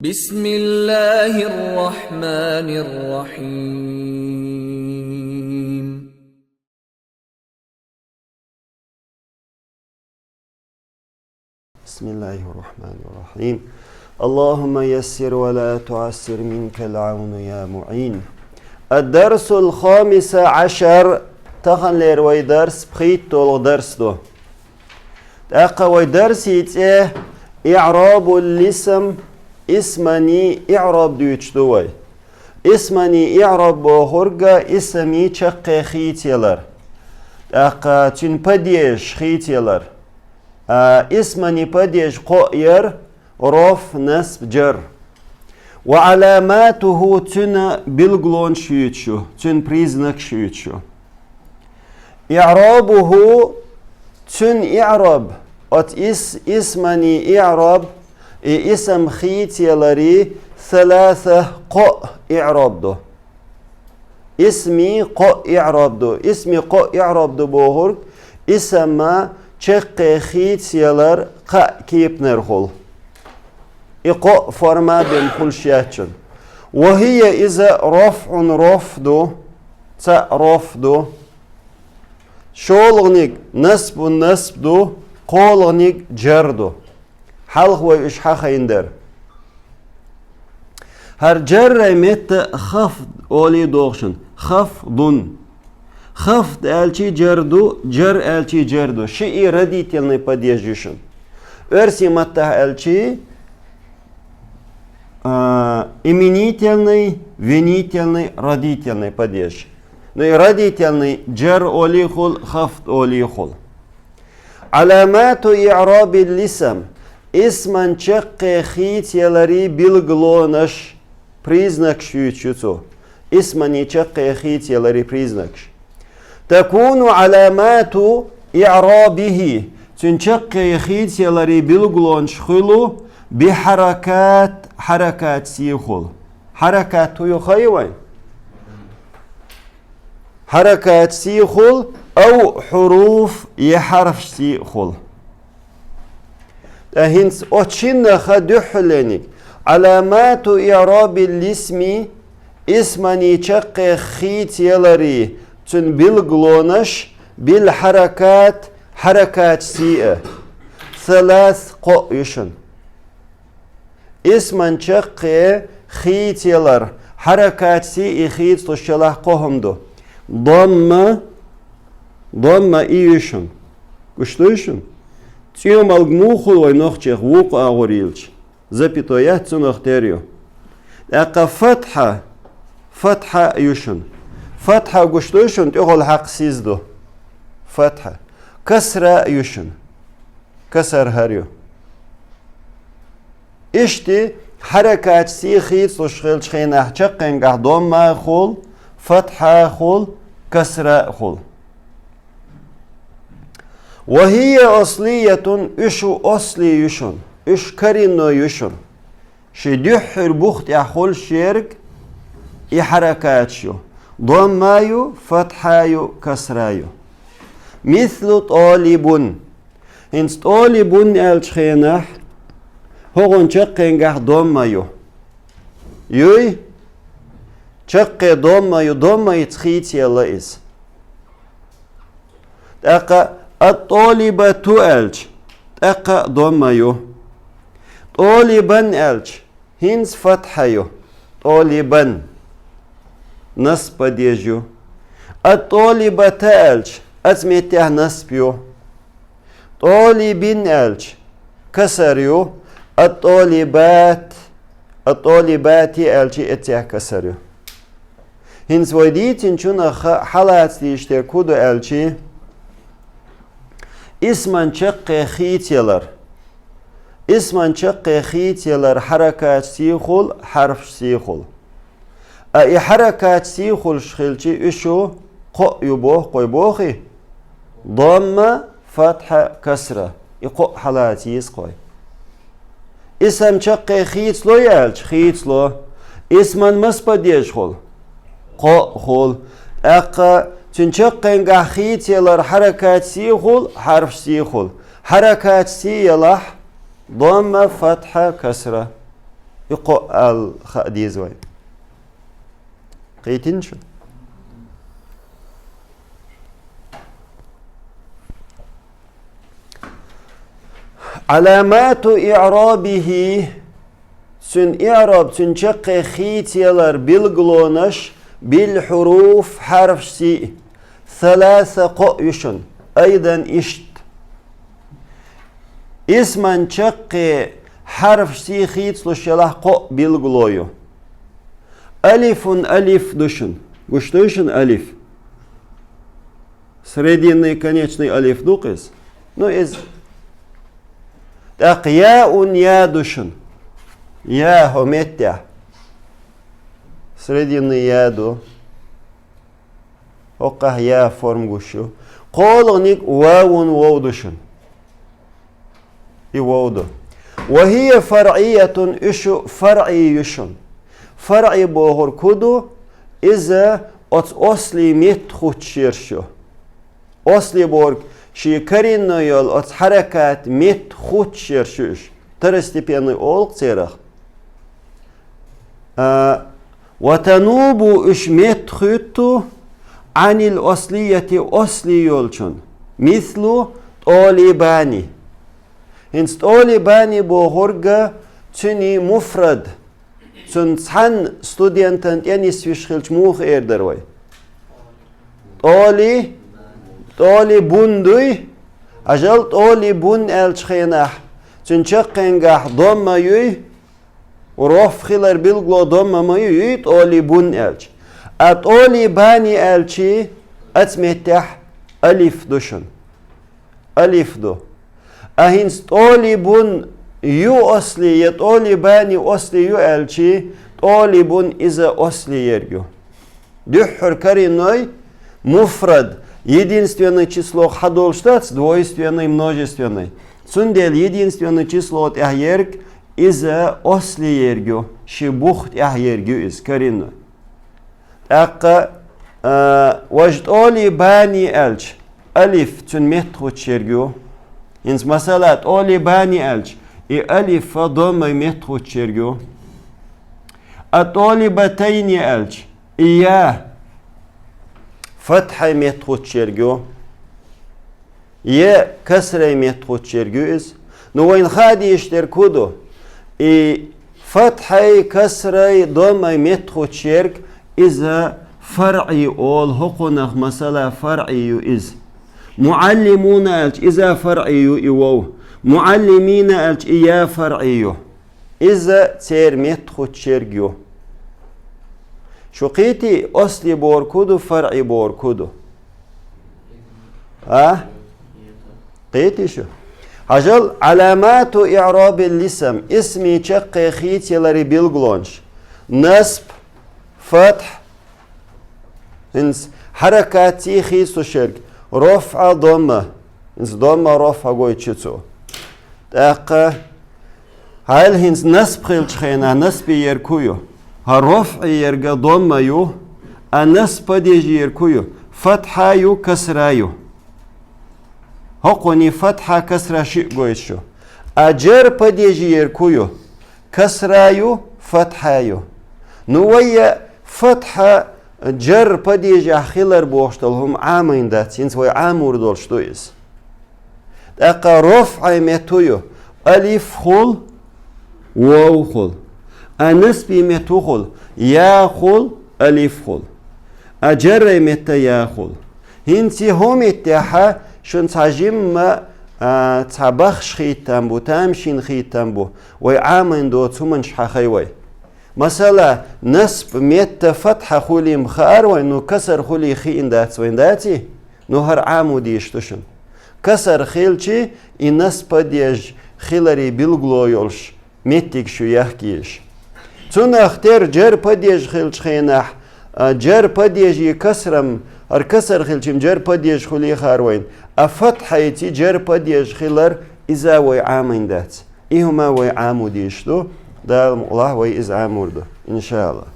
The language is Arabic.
بسم الله الرحمن الرحيم. بسم الله الرحمن الرحيم. اللهم يسر ولا تعسر منك العون يا معين. الدرس الخامس عشر تخنلر وي درس بخيت تول درس دو تاقا وي درس يتيه إعراب الاسم اسمني إعراب دوش دوي اسمني إعراب بوهرغا اسمي چقه خيتيلر تاقا تن پديش خيتيلر اسمني بديش قائر رف نسب جر وعلاماته تن بلغلون شيتشو تن بريزنك شيتشو إعرابه تن إعراب اسمني إعراب اسم خيتيلري ثلاثة قاء إعراب دو اسمي قاء إعراب دو اسمي قاء إعراب دو بوهرغ اسم چقه خيتيلر قا كيب نرخل إقاء فرما بمخل شياتشن وهي إذا رفع رفضو رفضو شولغنيك نسب نسبدو قولغنيك جردو حلق وإشحاق يندر هر جر مت خفض أولي دوغشن خفضن خفض элчи جردو جر элчи جردو شيء родительный падежишен эрси матта элчи именительный винительный родительный падеж но и родительный جر олихул خفض олихул علامات إعراب الاسم اسمن چقه خيتيلري بلغلونش признак شيوچوцо اسمني چقه خيتيلري признак تكون علامات إعرابه تنشق يخيط يلري بلغلون شخلو حركات سيخل حركات يخيوين حركات سيخل أو حروف يحرف سيخل هنس أتشن خدحلنك علامات إعراب الاسم اسمني شق خيط يلري تن بالغلونش بالحركات حركات سيئة ثلاث قويشن اسمن شق خيتيلر حركات سيئة خيت تشلح قهمدو ضم ايشن قشتوشن تيوم الجموخل وينخشخ ووق اغوريلش запятоят цунахтерио اقا فتحة ايشن فتحة قشتوشن تقول حق سيزدو فتحة كسرة يشن كسر هريو اشتي حركات سي خيط سوشخيل شخين احشقين قهدوم ما خول فتحة خول كسرة خول وهي أصلية اشو أصلي يشن اش كرينو يشن شدحر بوخت احول شيرك اي حركات شو ضمايو فتحايو كسرايو مثل طالب هنس طالب الشخينح هون شقين ضمايو يوي شق ضمايو يتخيت يلا إس تاقا الطالبة ألش تاقا ضمايو طالبا ألش هنس فتحايو طالبا نصب ديجو الطالبة ألش أسميته نصبيو طالبين ألش كسريو الطالبات ألش اتيه كسريو هنس وديتين شون حالات يشتكودو ألشي اسمن شق خيتيلر حركات سيخول حرف سيخول اي حركات سيخل شخلشي اشو قو يبوخ قوي بوخي ضمة فتحة كسرة يقو حالاتي يسقوي اسم شقي خيتلو يالش خيتلو اسمن مسبديش خل قو خل اقا تنشقين خيتيلر حركات سيخل حرف سيخل حركات سيلح ضمة فتحة كسرة يقو الخاء ديزوي قيتين شو علامات إعرابه سن إعراب سن شق خيتيلر بالغلونش بالحروف حرف سي ثلاثة قويشن أيضا إشت اسما شق حرف سي خيت لشله قو بالغلويو ألف ألف دشن وشتوشن ألف срединный конечный ألف дукис ну из так яун я душен я хометя срединный яду ока я форм гушу قولنك واو واو دشن يوودو وهي فرعية إشو فرعي يشن فرعي بوهر كودو إذا أصلي ميت خود شيرشو أصلي بوهر شي كرينو يول حركات ميت خود شيرشوش ترستي بيانو أولق سيرخ وتنوب إش ميت خودو عن الأصلية أصلي يولشن مثل طالباني هنس طالباني بوهرغا تني مفرد سنسحن ستوديانتان يعني سويشخلش موخ ايردروي طالي بوندوي أجل طالي بون الشخيناح سنشقنغاح ضم يوي وروف خلر بلغلو ضم ما يوي طالي بون الش طالي باني الشي أتمتح ألف دوشن ألف دو أهنس طالي بون يو أصلي يطالي باني أصلي يو ألشي طالي بون إذا أصلي يرجو دحر كرينوي مفرد единственное число хадолштац двойственное множественное сундел единственное число от ахерг إذا أصلي يرجو شبخت أحيرجو إز كرينوي أقا وجد طالي باني ألش ألف تن متخوت شرجو إنس مسألة طالي باني ألش ألف ضم متخو تشيرجو الطالبتين ألج إياه فتح متخو تشيرجو يا كسر متخو تشيرجو إز نوين خادي يشتركودو فتح كسر ضم متخو تشيرج إذا فرعي أول هقنخ مسألة فرعي إز معلمون ألج إذا فرعي إيوه معلمين ألج إيا فرعيو إذا تير متخو تشيرجيو شو قيتي أصلي بوركودو فرعي بوركودو قيتي شو هجل علامات إعراب الاسم اسمي شق خيتي لري بيلغلونش نصب فتح انس حركاتي خيسو شرك رفع ضمة انس ضمة رفع قوي تشتو تاقا هل هنس نسب خيلش خينا نسب يركويو هرفع يرقى ضمة يو النسب ديجي يركويو فتحة يو كسرة يو هقوني فتحة كسرة شيء قويشو أجر بديجي يركويو كسرة يو فتحة يو نوية فتحة جر بديجي خيلر بوشتلهم عامين داتين سوي عامور دولشتويس تاقا رفع متويو ألف خل واو خل النسب متو خل يا خل ألف خل أجر متى يا خل هنسي هم اتحا شن تجمع تبخش خيتم بو تمشين خيتم بو وعامين دو تمنش حخيوي مثلا نسب متى فتح خلي مخار وإنه كسر خلي خين دات وين داتي نهر عامو ديشتشن كسر خيلشي الناس بديج خيلري بيلغلو يولش متيك شو يحكيش تون اختار جر بديج خيلش خيناح جر بديج يكسرم كسر خيلشم جر بديج خلي خاروين افتح يتي جر بديج خيلر اذا وي عامين دات ايهما وي عامو ديشتو دا الله وي از عاموردو ان شاء الله